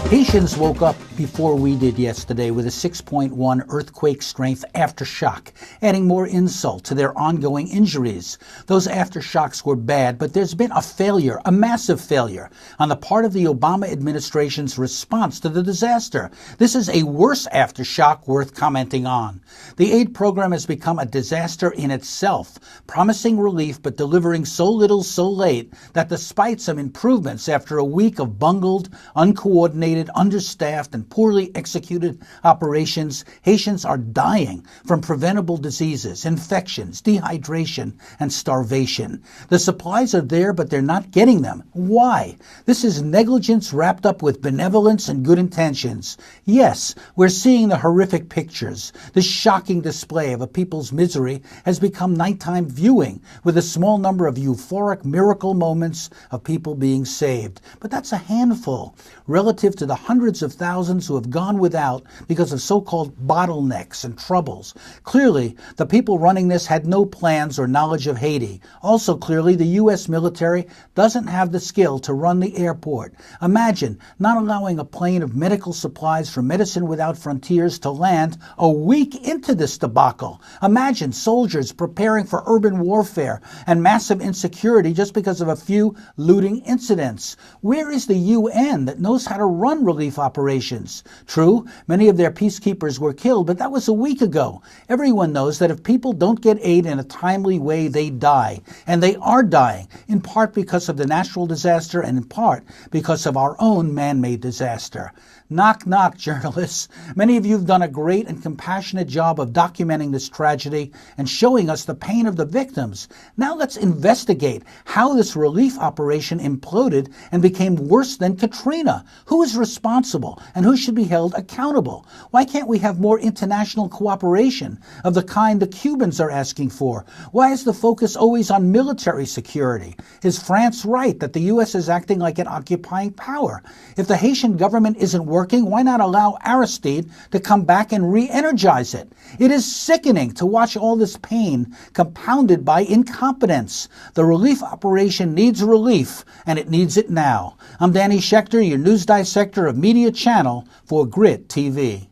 Haitians woke up before we did yesterday with a 6.1 earthquake strength aftershock, adding more insult to their ongoing injuries. Those aftershocks were bad, but there's been a failure, a massive failure, on the part of the Obama administration's response to the disaster. This is a worse aftershock worth commenting on. The aid program has become a disaster in itself, promising relief but delivering so little so late that despite some improvements after a week of bungled, uncoordinated, understaffed, and poorly executed operations, Haitians are dying from preventable diseases, infections, dehydration, and starvation. The supplies are there, but they're not getting them. Why? This is negligence wrapped up with benevolence and good intentions. Yes, we're seeing the horrific pictures. The shocking display of a people's misery has become nighttime viewing, with a small number of euphoric miracle moments of people being saved. But that's a handful relative to the hundreds of thousands who have gone without because of so-called bottlenecks and troubles. Clearly, the people running this had no plans or knowledge of Haiti. Also, clearly, the U.S. military doesn't have the skill to run the airport. Imagine not allowing a plane of medical supplies from Medicine Without Frontiers to land a week into this debacle. Imagine soldiers preparing for urban warfare and massive insecurity just because of a few looting incidents. Where is the UN that knows how to run relief operations? True, many of their peacekeepers were killed, but that was a week ago. Everyone knows that if people don't get aid in a timely way, they die. And they are dying, in part because of the natural disaster and in part because of our own man-made disaster. Knock, knock, journalists. Many of you have done a great and compassionate job of documenting this tragedy and showing us the pain of the victims. Now let's investigate how this relief operation imploded and became worse than Katrina. Who is responsible and who should be held accountable? Why can't we have more international cooperation of the kind the Cubans are asking for? Why is the focus always on military security? Is France right that the U.S. is acting like an occupying power? If the Haitian government isn't working, why not allow Aristide to come back and re-energize it? It is sickening to watch all this pain compounded by incompetence. The relief operation needs relief, and it needs it now. I'm Danny Schechter, your news dissector of Media Channel for GRITtv.